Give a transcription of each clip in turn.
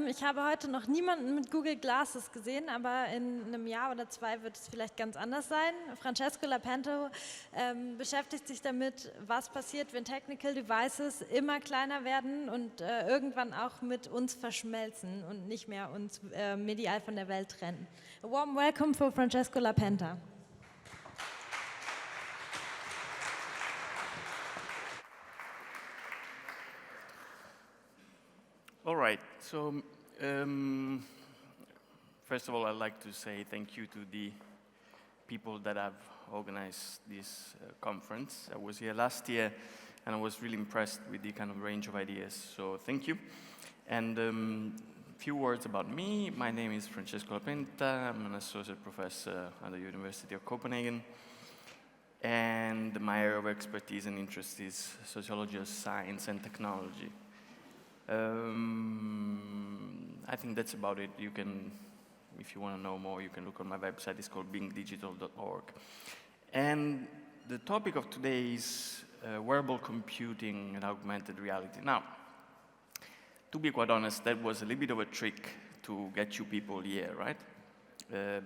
Ich habe heute noch niemanden mit Google Glasses gesehen, aber in einem Jahr oder zwei wird es vielleicht ganz anders sein. Francesco Lapenta beschäftigt sich damit, was passiert, wenn Technical Devices immer kleiner werden und irgendwann auch mit uns verschmelzen und nicht mehr uns medial von der Welt trennen. A warm welcome for Francesco Lapenta. All right, so first of all, I'd like to say thank you to the people that have organized this conference. I was here last year, and I was really impressed with the kind of range of ideas, so thank you. And a few words about me. My name is Francesco Lapenta. I'm an associate professor at the University of Copenhagen, and my area of expertise and interest is sociology of science and technology. I think that's about it. You can, if you want to know more, you can look on my website. It's called beingdigital.org. And the topic of today is wearable computing and augmented reality. Now, to be quite honest, that was a little bit of a trick to get you people here, right?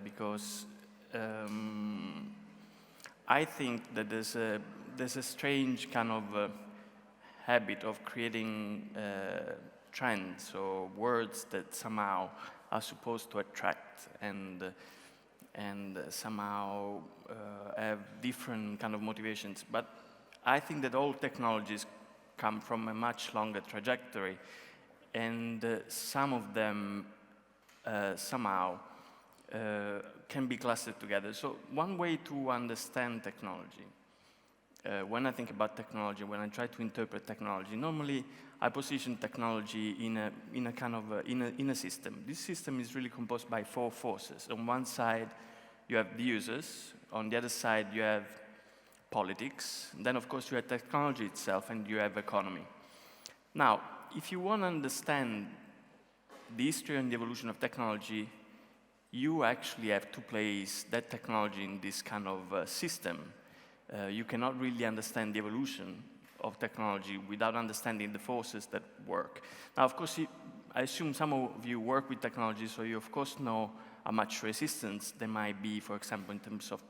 Because I think that there's a strange kind of habit of creating trends or words that somehow are supposed to attract and somehow have different kind of motivations. But I think that all technologies come from a much longer trajectory, and some of them somehow can be clustered together. So one way to understand technology, when I think about technology, when I try to interpret technology, normally I position technology in a kind of in a system. This system is really composed by four forces. On one side, you have the users. On the other side, you have politics. And then, of course, you have technology itself, and you have economy. Now, if you want to understand the history and the evolution of technology, you actually have to place that technology in this kind of system. You cannot really understand the evolution of technology without understanding the forces that work. Now, of course, I assume some of you work with technology, so you, of course, know how much resistance there might be, for example, in terms of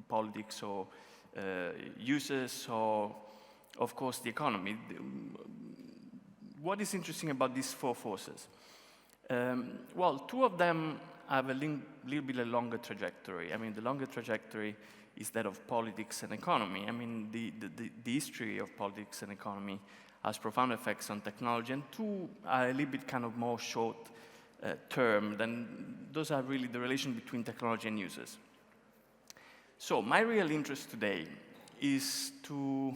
politics or users or, of course, the economy. What is interesting about these four forces? Well, two of them have a little bit a longer trajectory. I mean, the longer trajectory is that of politics and economy. I mean, the history of politics and economy has profound effects on technology, and two are a little bit kind of more short term. Then those are really the relation between technology and users. So my real interest today is to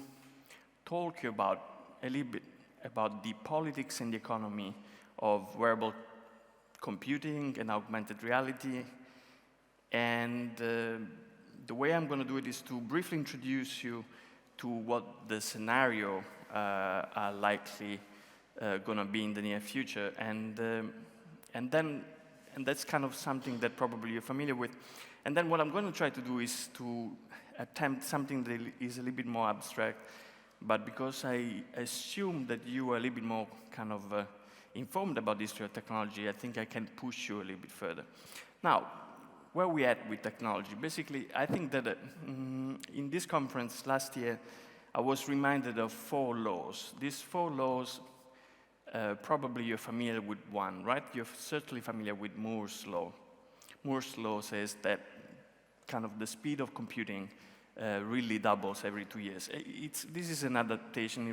talk about a little bit about the politics and the economy of wearable computing and augmented reality. And the way I'm going to do it is to briefly introduce you to what the scenario are likely going to be in the near future, and that's kind of something that probably you're familiar with. And then what I'm going to try to do is to attempt something that is a little bit more abstract, but because I assume that you are a little bit more kind of informed about the history of technology, I think I can push you a little bit further. Now, where we at with technology? Basically, I think that in this conference last year, I was reminded of 4 laws. These 4 laws, probably you're familiar with one, right? You're certainly familiar with Moore's law. Moore's law says that kind of the speed of computing really doubles every 2 years. This is an adaptation.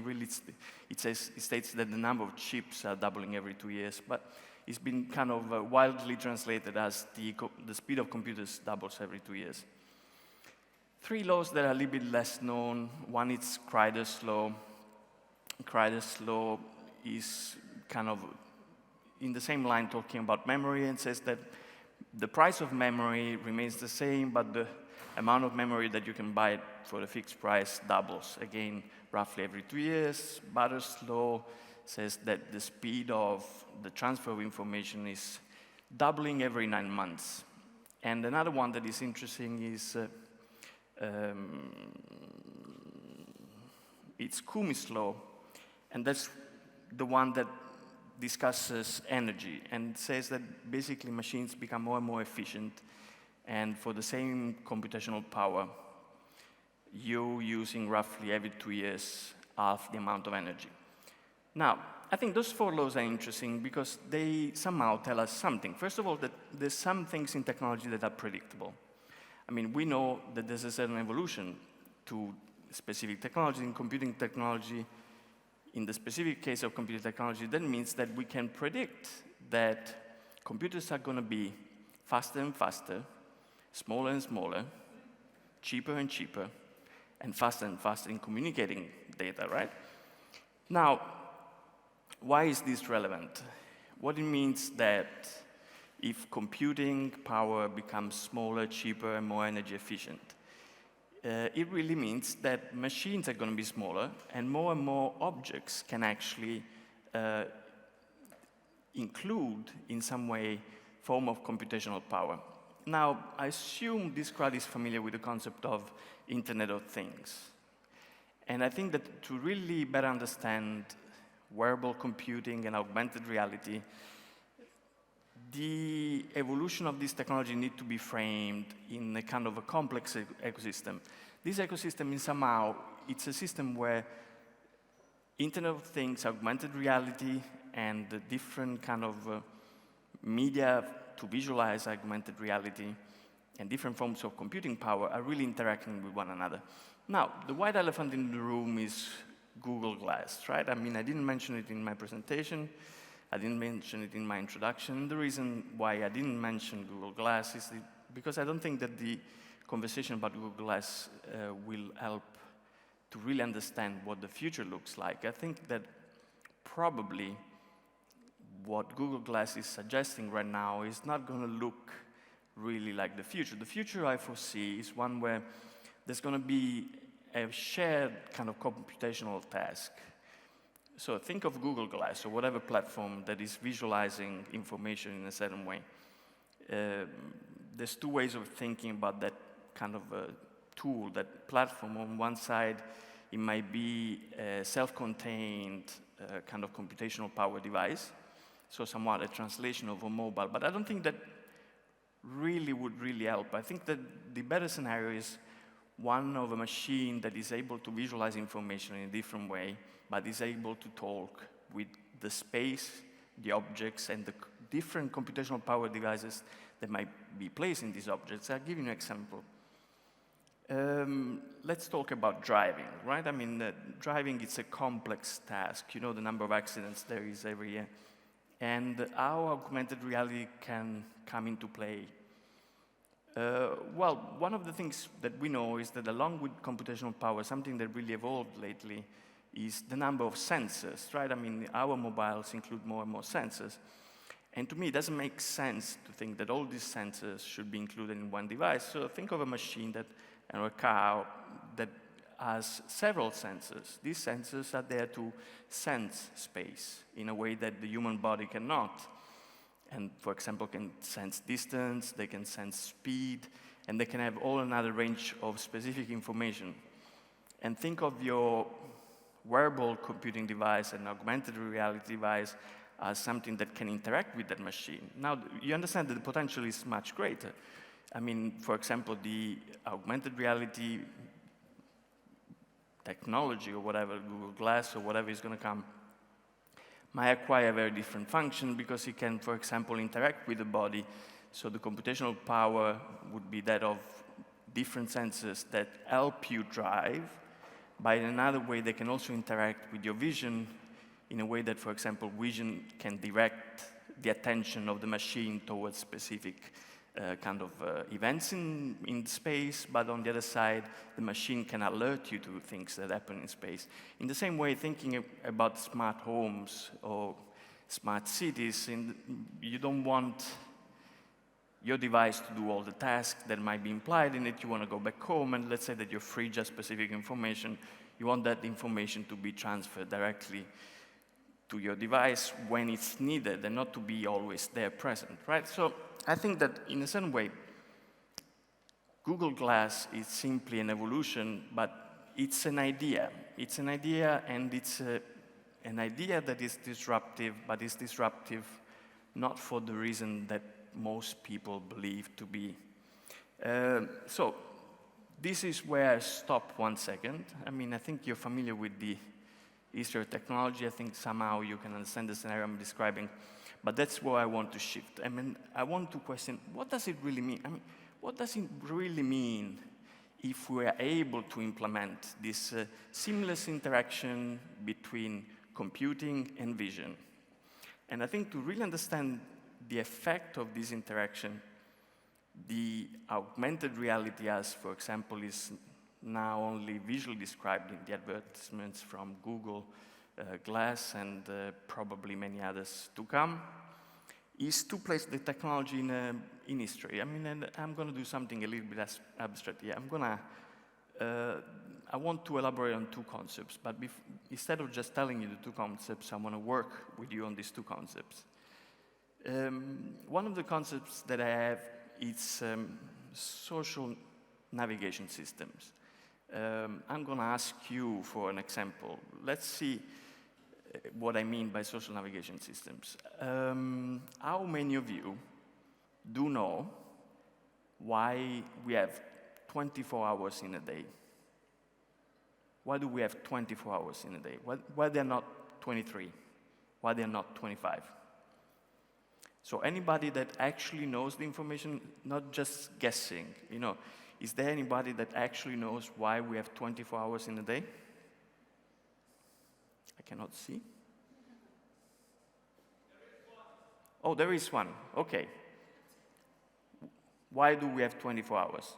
It states that the number of chips are doubling every 2 years, but it's been kind of wildly translated as the speed of computers doubles every 2 years. 3 laws that are a little bit less known. One is Crider's law. Crider's law is kind of in the same line talking about memory and says that the price of memory remains the same, but the amount of memory that you can buy for a fixed price doubles, again, roughly every 2 years. Butter's law says that the speed of the transfer of information is doubling every 9 months. And another one that is interesting is it's Kumi's law, and that's the one that discusses energy and says that basically machines become more and more efficient, and for the same computational power, you're using roughly every 2 years half the amount of energy. Now, I think those 4 laws are interesting because they somehow tell us something. First of all, that there's some things in technology that are predictable. I mean, we know that there's a certain evolution to specific technology. In computing technology, in the specific case of computer technology, that means that we can predict that computers are going to be faster and faster, smaller and smaller, cheaper and cheaper, and faster in communicating data, right? Now, why is this relevant? What it means that if computing power becomes smaller, cheaper, and more energy efficient, it really means that machines are going to be smaller, and more objects can actually include, in some way, form of computational power. Now, I assume this crowd is familiar with the concept of Internet of Things. And I think that to really better understand wearable computing and augmented reality, the evolution of this technology needs to be framed in a kind of a complex ecosystem. This ecosystem is somehow, it's a system where Internet of Things, augmented reality, and the different kind of media to visualize augmented reality and different forms of computing power are really interacting with one another. Now, the white elephant in the room is Google Glass, right? I mean, I didn't mention it in my presentation. I didn't mention it in my introduction. The reason why I didn't mention Google Glass is because I don't think that the conversation about Google Glass will help to really understand what the future looks like. I think that probably what Google Glass is suggesting right now is not going to look really like the future. The future I foresee is one where there's going to be a shared kind of computational task. So think of Google Glass or whatever platform that is visualizing information in a certain way. There's 2 ways of thinking about that kind of tool, that platform. On one side, it might be a self-contained kind of computational power device, so somewhat a translation of a mobile. But I don't think that would really help. I think that the better scenario is one of a machine that is able to visualize information in a different way, but is able to talk with the space, the objects, and the different computational power devices that might be placed in these objects. I'll give you an example. Let's talk about driving, right? I mean, driving is a complex task. You know the number of accidents there is every year. And how augmented reality can come into play. Well, one of the things that we know is that along with computational power, something that really evolved lately is the number of sensors, right? I mean, our mobiles include more and more sensors. And to me, it doesn't make sense to think that all these sensors should be included in one device. So think of a machine or a car that has several sensors. These sensors are there to sense space in a way that the human body cannot. And, for example, can sense distance, they can sense speed, and they can have all another range of specific information. And think of your wearable computing device and augmented reality device as something that can interact with that machine. Now, you understand that the potential is much greater. I mean, for example, the augmented reality technology or whatever, Google Glass or whatever is going to come, might acquire a very different function because it can, for example, interact with the body. So the computational power would be that of different sensors that help you drive. But in another way, they can also interact with your vision in a way that, for example, vision can direct the attention of the machine towards specific kind of events in space, but on the other side, the machine can alert you to things that happen in space. In the same way, thinking about smart homes or smart cities, you don't want your device to do all the tasks that might be implied in it. You want to go back home, and let's say that your fridge has specific information. You want that information to be transferred directly to your device when it's needed and not to be always there present, right? So I think that in a certain way, Google Glass is simply an evolution, but it's an idea. It's an idea, and it's a an idea that is disruptive, but is disruptive not for the reason that most people believe to be. So this is where I stop 1 second. I mean, I think you're familiar with the history of technology. I think somehow you can understand the scenario I'm describing, but that's where I want to shift. I mean, I want to question, what does it really mean? I mean, what does it really mean if we are able to implement this seamless interaction between computing and vision? And I think to really understand the effect of this interaction, the augmented reality, as for example, is now only visually described in the advertisements from Google Glass and probably many others to come, is to place the technology in history. I mean, and I'm going to do something a little bit abstract here. I want to elaborate on two concepts, but instead of just telling you the two concepts, I want to work with you on these two concepts. One of the concepts that I have is social navigation systems. I'm going to ask you for an example. Let's see what I mean by social navigation systems. How many of you do know why we have 24 hours in a day? Why do we have 24 hours in a day? Why they're not 23? Why they're not 25? So anybody that actually knows the information, not just guessing, you know, is there anybody that actually knows why we have 24 hours in a day? I cannot see. Oh, there is one. Okay. Why do we have 24 hours?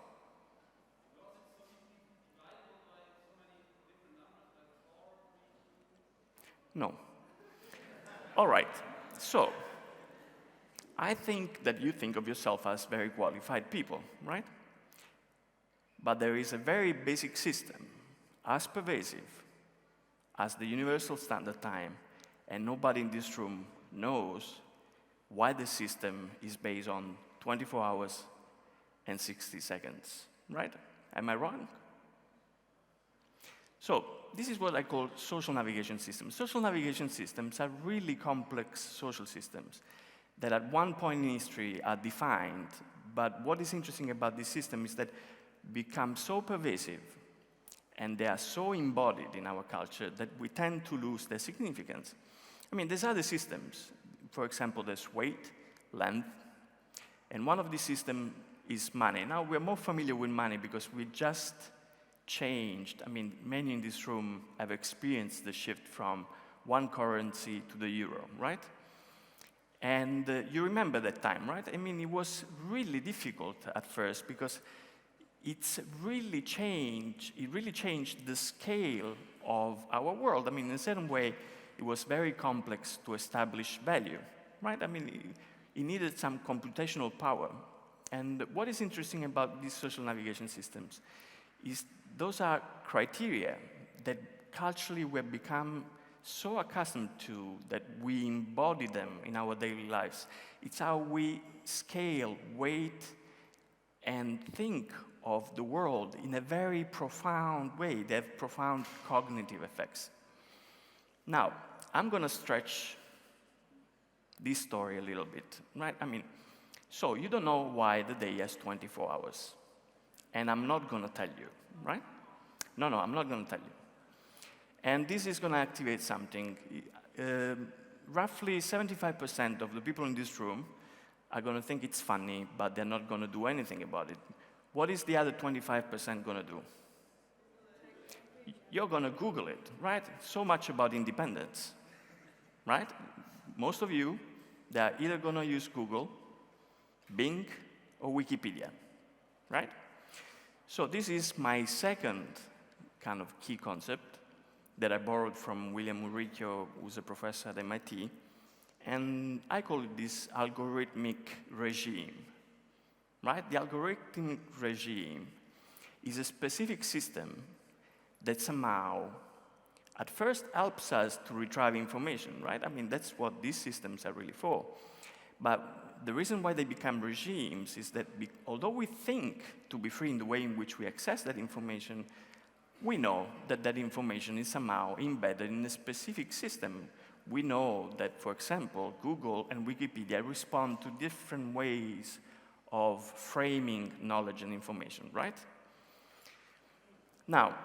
No. All right. So, I think that you think of yourself as very qualified people, right? But there is a very basic system, as pervasive as the universal standard time, and nobody in this room knows why the system is based on 24 hours and 60 seconds, right? Am I wrong? So, this is what I call social navigation systems. Social navigation systems are really complex social systems that at one point in history are defined, but what is interesting about this system is that become so pervasive and they are so embodied in our culture that we tend to lose their significance. I mean, there's other systems. For example, there's weight, length, and one of these systems is money. Now, we're more familiar with money because we just changed. I mean, many in this room have experienced the shift from one currency to the euro, right? And you remember that time, right? I mean, it was really difficult at first because it really changed the scale of our world. I mean, in a certain way, it was very complex to establish value, right? I mean, it needed some computational power. And what is interesting about these social navigation systems is those are criteria that culturally we have become so accustomed to that we embody them in our daily lives. It's how we scale, weight, and think of the world in a very profound way. They have profound cognitive effects. Now, I'm going to stretch this story a little bit, right? I mean, so you don't know why the day has 24 hours. And I'm not going to tell you, right? No, I'm not going to tell you. And this is going to activate something. Roughly 75% of the people in this room are going to think it's funny, but they're not going to do anything about it. What is the other 25% going to do? You're going to Google it, right? So much about independence, right? Most of you, they are either going to use Google, Bing, or Wikipedia, right? So this is my second kind of key concept that I borrowed from William Uricchio, who's a professor at MIT, and I call it this algorithmic regime, right? The algorithmic regime is a specific system that somehow, at first, helps us to retrieve information, right? I mean, that's what these systems are really for. But the reason why they become regimes is that although we think to be free in the way in which we access that information, we know that that information is somehow embedded in a specific system. We know that, for example, Google and Wikipedia respond to different ways of framing knowledge and information, right? Now,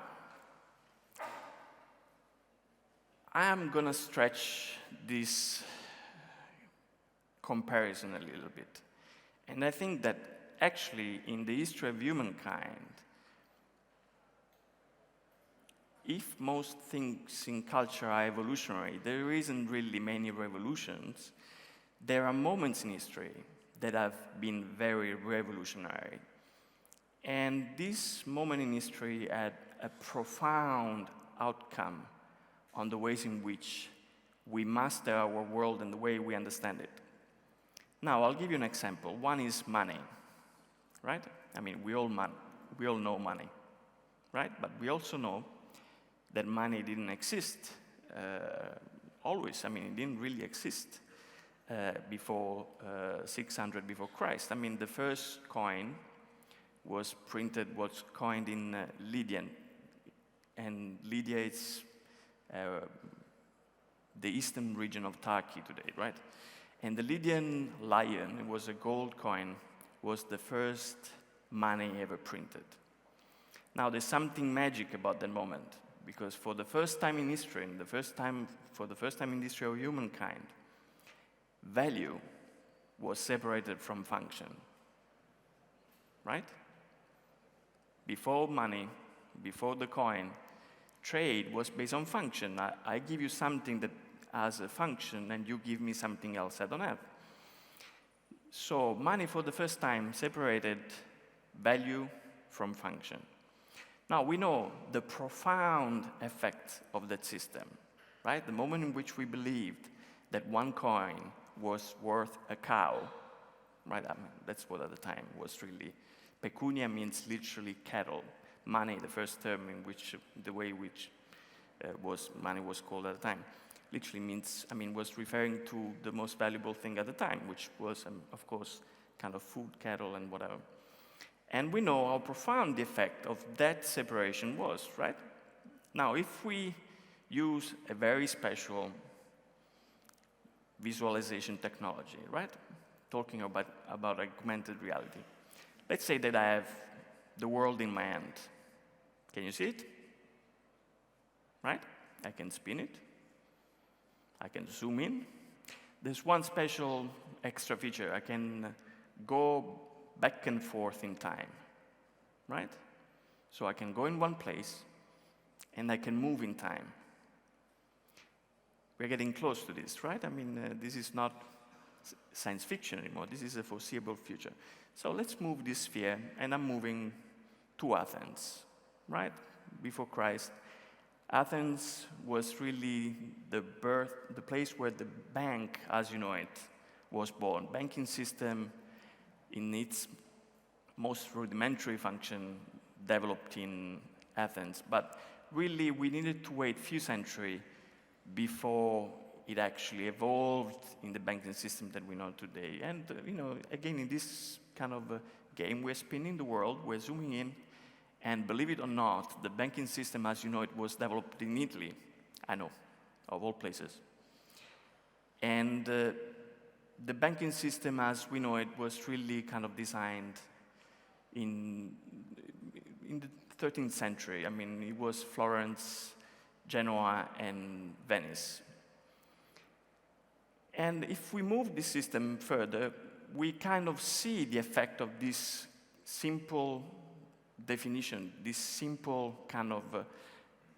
I'm going to stretch this comparison a little bit. And I think that actually, in the history of humankind, if most things in culture are evolutionary, there isn't really many revolutions. There are moments in history that have been very revolutionary. And this moment in history had a profound outcome on the ways in which we master our world and the way we understand it. Now, I'll give you an example. One is money, right? I mean, we all know money, right? But we also know that money didn't exist always. I mean, it didn't really exist before 600 before Christ. I mean, the first coin was coined in Lydian. And Lydia is the eastern region of Turkey today, right? And the Lydian lion, it was a gold coin, was the first money ever printed. Now, there's something magic about that moment, because for the first time in history, for the first time in the history of humankind, value was separated from function, right? Before money, before the coin, trade was based on function. I give you something that has a function, and you give me something else I don't have. So money, for the first time, separated value from function. Now, we know the profound effect of that system, right? The moment in which we believed that one coin was worth a cow, right? I mean, that's what at the time was really. Pecunia means literally cattle. Money, the first term in which, the way which money was called at the time, literally means, was referring to the most valuable thing at the time, which was, of course, kind of food, cattle, and whatever. And we know how profound the effect of that separation was, right? Now, if we use a very special visualization technology, right? Talking about augmented reality. Let's say that I have the world in my hand. Can you see it? Right? I can spin it. I can zoom in. There's one special extra feature. I can go back and forth in time, right? So I can go in one place, and I can move in time. We're getting close to this, right? This is not science fiction anymore. This is a foreseeable future. So let's move this sphere, and I'm moving to Athens, right? Before Christ. Athens was really the place where the bank, as you know it, was born. Banking system, in its most rudimentary function, developed in Athens. But really, we needed to wait a few centuries before it actually evolved in the banking system that we know today. And, again, in this kind of game, we're spinning the world, we're zooming in, and believe it or not, the banking system, as you know, it was developed in Italy. I know, of all places. And the banking system, as we know it, was really kind of designed in the 13th century. It was Florence, Genoa, and Venice. And if we move this system further, we kind of see the effect of this simple definition, this simple kind of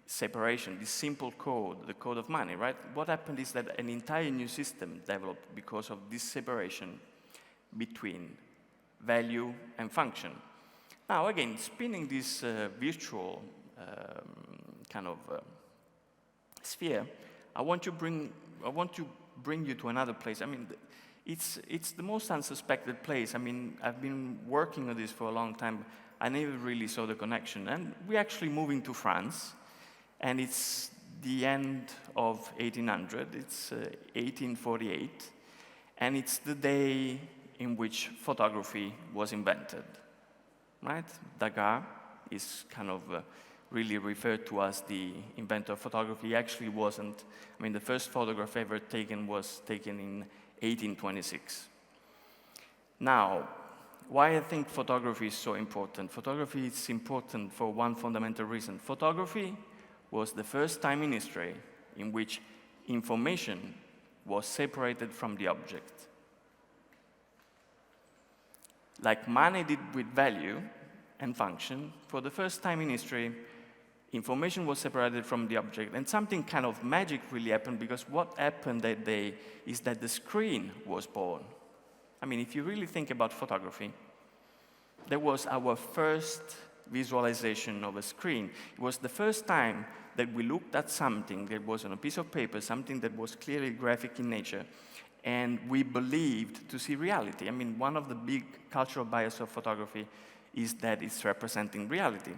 separation, this simple code, the code of money, right? What happened is that an entire new system developed because of this separation between value and function. Now, again, spinning this virtual kind of sphere, I want to bring you to another place. It's the most unsuspected place. I've been working on this for a long time. I never really saw the connection. And we're actually moving to France, and it's the end of 1800. It's 1848, and it's the day in which photography was invented, right? Degas is kind of really referred to as the inventor of photography. He actually wasn't. I mean, the first photograph ever taken was taken in 1826. Now, why I think photography is so important? Photography is important for one fundamental reason. Photography was the first time in history in which information was separated from the object. Like money did with value and function, for the first time in history, information was separated from the object, and something kind of magic really happened, because what happened that day is that the screen was born. I mean, if you really think about photography, that was our first visualization of a screen. It was the first time that we looked at something that was on a piece of paper, something that was clearly graphic in nature, and we believed to see reality. I mean, one of the big cultural biases of photography is that it's representing reality.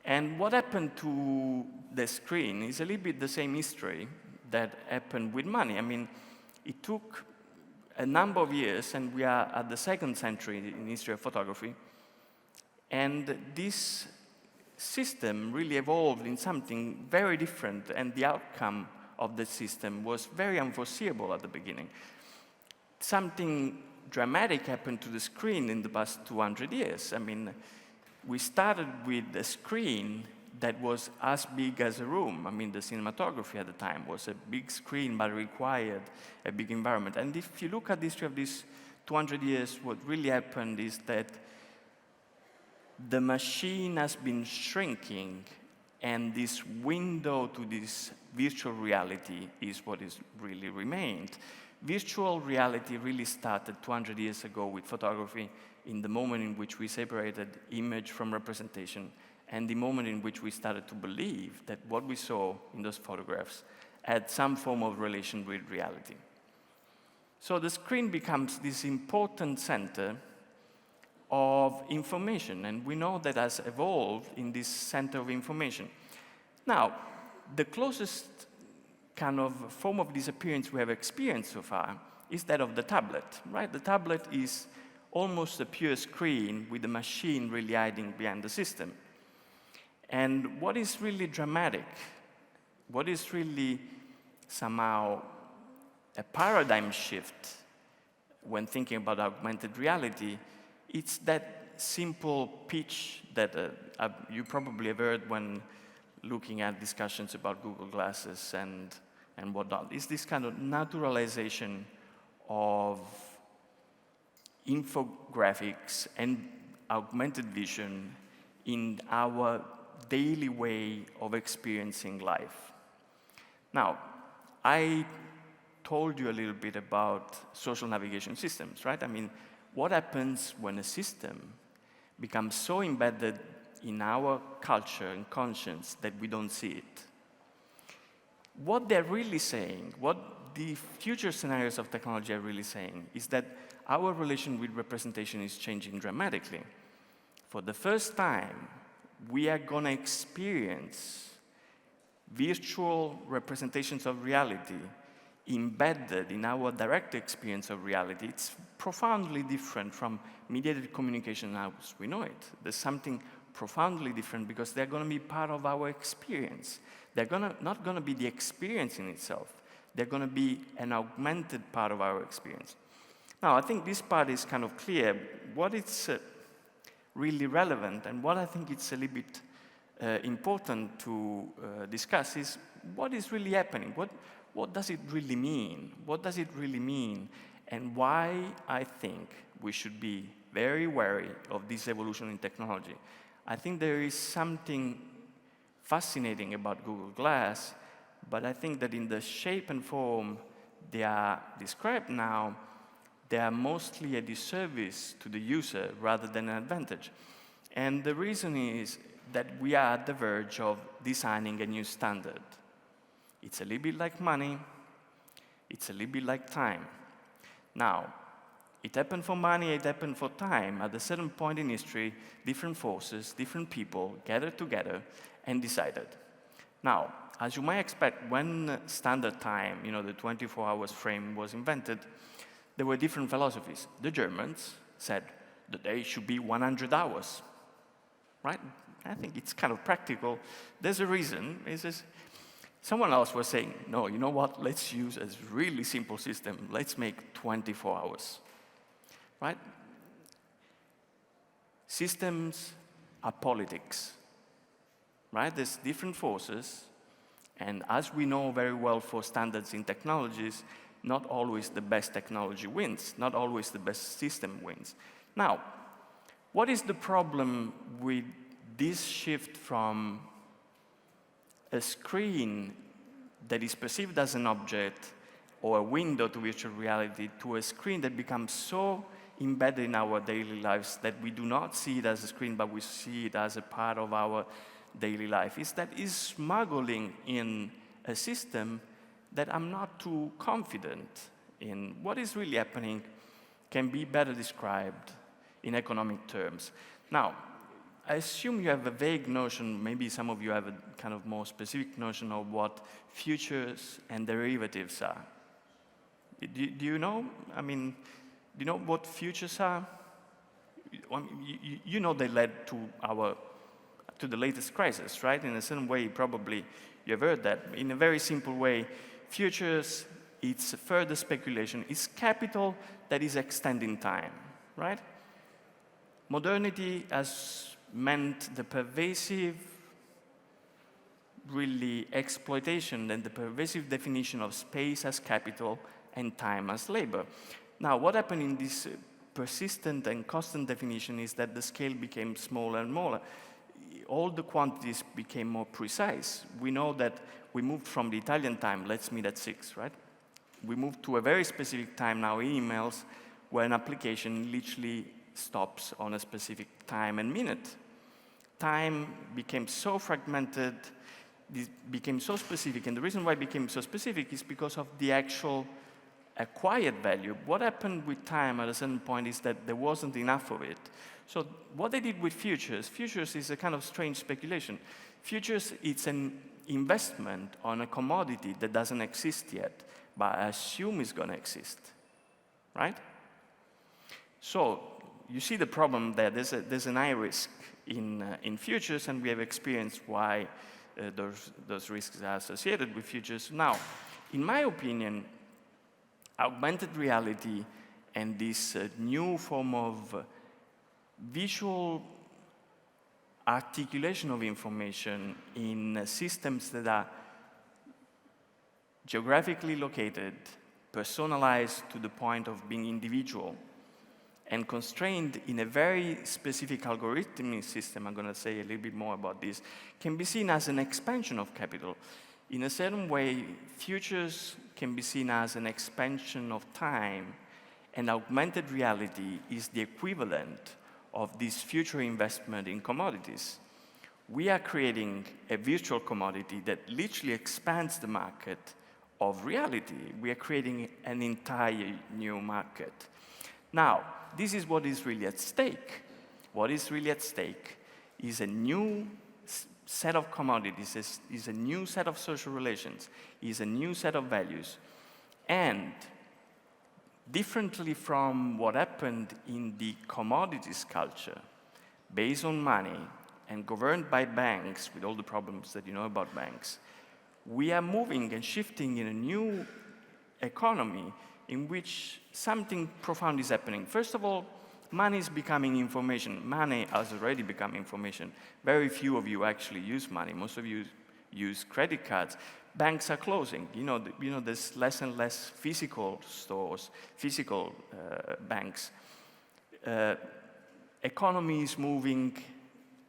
And what happened to the screen is a little bit the same history that happened with money. I mean, it took a number of years, and we are at the 2nd century in history of photography, and this system really evolved in something very different, and the outcome of the system was very unforeseeable at the beginning. Something dramatic happened to the screen in the past 200 years. I mean, we started with a screen that was as big as a room. I mean, the cinematography at the time was a big screen, but required a big environment. And if you look at the history of these 200 years, what really happened is that the machine has been shrinking, and this window to this virtual reality is what is really remained. Virtual reality really started 200 years ago with photography, in the moment in which we separated image from representation, and the moment in which we started to believe that what we saw in those photographs had some form of relation with reality. So the screen becomes this important center of information, and we know that has evolved in this center of information. Now, the closest kind of form of disappearance we have experienced so far is that of the tablet, right? The tablet is almost a pure screen with the machine really hiding behind the system. And what is really dramatic, what is really somehow a paradigm shift when thinking about augmented reality, it's that simple pitch that you probably have heard when looking at discussions about Google Glasses and whatnot. It's this kind of naturalization of infographics and augmented vision in our daily way of experiencing life. Now, I told you a little bit about social navigation systems, right? I mean, what happens when a system becomes so embedded in our culture and conscience that we don't see it? What they're really saying, what the future scenarios of technology are really saying, is that our relation with representation is changing dramatically. For the first time, we are going to experience virtual representations of reality embedded in our direct experience of reality. It's profoundly different from mediated communication as we know it. There's something profoundly different because they're going to be part of our experience. They're not going to be the experience in itself. They're going to be an augmented part of our experience. Now, I think this part is kind of clear. What is really relevant and what I think it's a little bit important to discuss is what is really happening. What does it really mean? What does it really mean? And why I think we should be very wary of this evolution in technology. I think there is something fascinating about Google Glass, but I think that in the shape and form they are described now, they are mostly a disservice to the user rather than an advantage. And the reason is that we are at the verge of designing a new standard. It's a little bit like money, it's a little bit like time. Now, it happened for money, it happened for time. At a certain point in history, different forces, different people gathered together and decided. Now, as you might expect, when standard time, the 24 hours frame was invented, there were different philosophies. The Germans said the day should be 100 hours, right? I think it's kind of practical. There's a reason. Someone else was saying, no, you know what? Let's use a really simple system. Let's make 24 hours, right? Systems are politics, right? There's different forces, and as we know very well for standards in technologies, not always the best technology wins, not always the best system wins. Now, what is the problem with this shift from a screen that is perceived as an object or a window to virtual reality to a screen that becomes so embedded in our daily lives that we do not see it as a screen, but we see it as a part of our daily life? Is that is smuggling in a system that I'm not too confident in. What is really happening can be better described in economic terms. Now, I assume you have a vague notion, maybe some of you have a kind of more specific notion of what futures and derivatives are. Do you know? I mean, do you know what futures are? You know they led to the latest crisis, right? In a certain way, probably you have heard that. In a very simple way, futures, it's further speculation. It's capital that is extending time, right? Modernity has meant the pervasive, really, exploitation and the pervasive definition of space as capital and time as labor. Now, what happened in this persistent and constant definition is that the scale became smaller and smaller. All the quantities became more precise. We know that we moved from the Italian time, let's meet at 6, right? We moved to a very specific time now in emails where an application literally stops on a specific time and minute. Time became so fragmented, it became so specific, and the reason why it became so specific is because of the actual acquired value. What happened with time at a certain point is that there wasn't enough of it. So what they did with futures is a kind of strange speculation. Futures, it's an investment on a commodity that doesn't exist yet, but I assume it's going to exist, right? So you see the problem there. There's an high risk in futures, and we have experienced why those risks are associated with futures. Now, in my opinion, augmented reality and this new form of visual articulation of information in systems that are geographically located, personalized to the point of being individual, and constrained in a very specific algorithmic system, I'm going to say a little bit more about this, can be seen as an expansion of capital. In a certain way, futures can be seen as an expansion of time, and augmented reality is the equivalent of this future investment in commodities. We are creating a virtual commodity that literally expands the market of reality. We are creating an entire new market. Now, this is what is really at stake. What is really at stake is a new set of commodities, is a new set of social relations, is a new set of values. And differently from what happened in the commodities culture, based on money and governed by banks, with all the problems that you know about banks, we are moving and shifting in a new economy in which something profound is happening. First of all, money is becoming information. Money has already become information. Very few of you actually use money. Most of you use credit cards. Banks are closing. There's less and less physical stores, physical banks. Economy is moving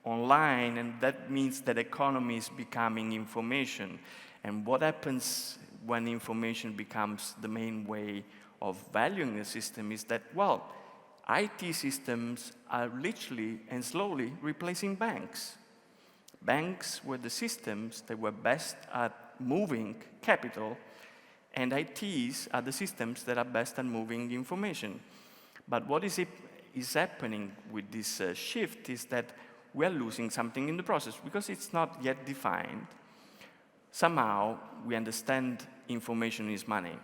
online, and that means that economy is becoming information. And what happens when information becomes the main way of valuing the system is that, well, IT systems are literally and slowly replacing banks. Banks were the systems that were best at moving capital, and ITs are the systems that are best at moving information. But what is happening with this shift is that we are losing something in the process because it's not yet defined. Somehow, we understand information is money,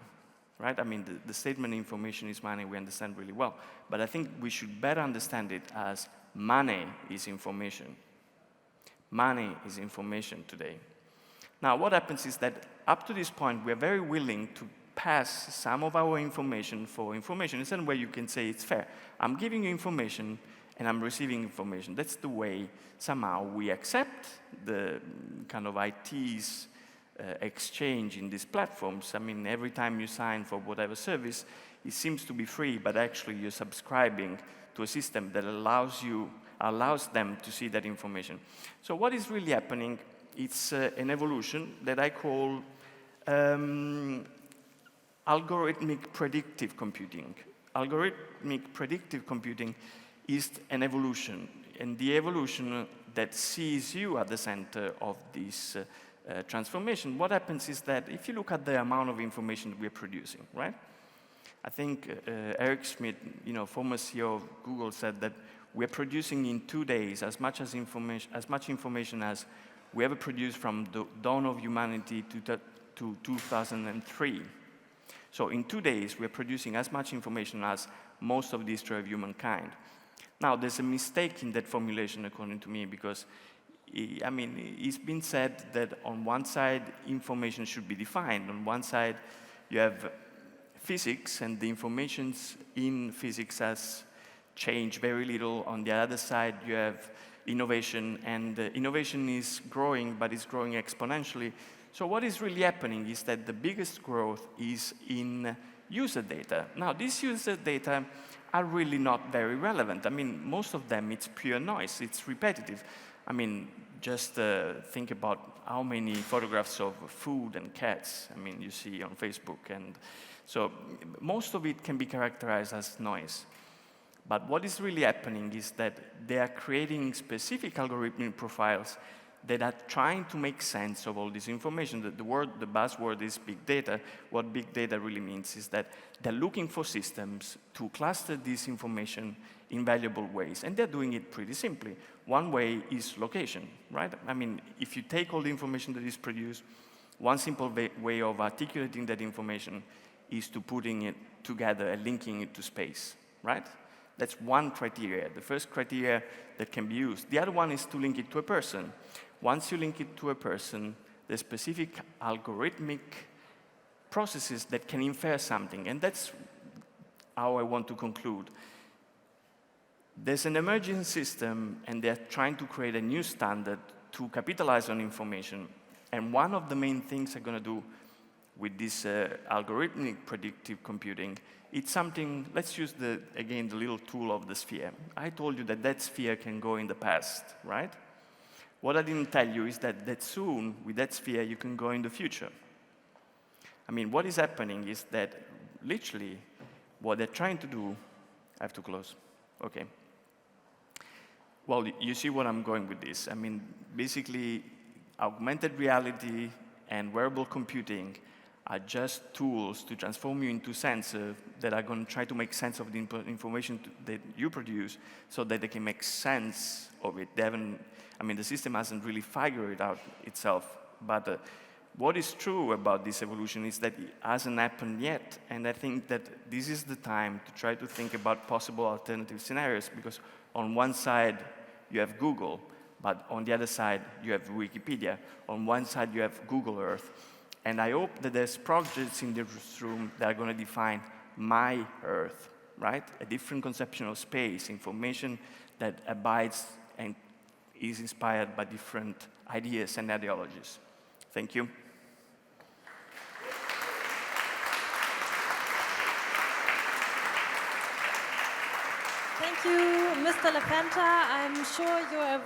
right? I mean, the statement information is money, we understand really well. But I think we should better understand it as money is information. Money is information today. Now, what happens is that up to this point, we're very willing to pass some of our information for information. It's a way you can say it's fair. I'm giving you information, and I'm receiving information. That's the way somehow we accept the kind of IT's exchange in these platforms. I mean, every time you sign for whatever service, it seems to be free, but actually you're subscribing to a system that allows them to see that information. So what is really happening? It's an evolution that I call algorithmic predictive computing. Algorithmic predictive computing is an evolution, and the evolution that sees you at the center of this transformation. What happens is that if you look at the amount of information we're producing, right? I think Eric Schmidt, former CEO of Google, said that we're producing in 2 days as much information as we ever produced from the dawn of humanity to 2003. So in 2 days, we're producing as much information as most of the history of humankind. Now, there's a mistake in that formulation, according to me, because, it's been said that on one side, information should be defined. On one side, you have physics, and the information in physics has changed very little. On the other side, you have innovation, and innovation is growing, but it's growing exponentially. So what is really happening is that the biggest growth is in user data. Now, these user data are really not very relevant. Most of them, it's pure noise. It's repetitive. Just think about how many photographs of food and cats, you see on Facebook. And so most of it can be characterized as noise. But what is really happening is that they are creating specific algorithmic profiles that are trying to make sense of all this information. The buzzword is big data. What big data really means is that they're looking for systems to cluster this information in valuable ways, and they're doing it pretty simply. One way is location, right? If you take all the information that is produced, one simple way of articulating that information is to putting it together and linking it to space, right? That's one criteria, the first criteria that can be used. The other one is to link it to a person. Once you link it to a person, there's specific algorithmic processes that can infer something, and that's how I want to conclude. There's an emerging system, and they're trying to create a new standard to capitalize on information, and one of the main things they're going to do with this algorithmic predictive computing, it's something, let's use, again, the little tool of the sphere. I told you that sphere can go in the past, right? What I didn't tell you is that soon, with that sphere, you can go in the future. What is happening is that, literally, what they're trying to do, I have to close, okay. Well, you see where I'm going with this. Basically, augmented reality and wearable computing are just tools to transform you into sensors that are going to try to make sense of the information that you produce so that they can make sense of it. They haven't, the system hasn't really figured it out itself. But what is true about this evolution is that it hasn't happened yet. And I think that this is the time to try to think about possible alternative scenarios, because on one side, you have Google, but on the other side, you have Wikipedia. On one side, you have Google Earth. And I hope that there's projects in this room that are going to define my Earth, right? A different conception of space, information that abides and is inspired by different ideas and ideologies. Thank you. Thank you, Mr. Lapenta. I'm sure you're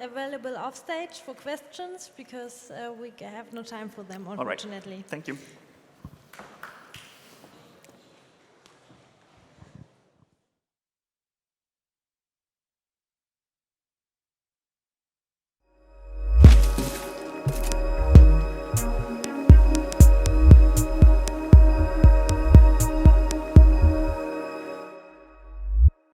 available off stage for questions, because we have no time for them, unfortunately. All right. Thank you.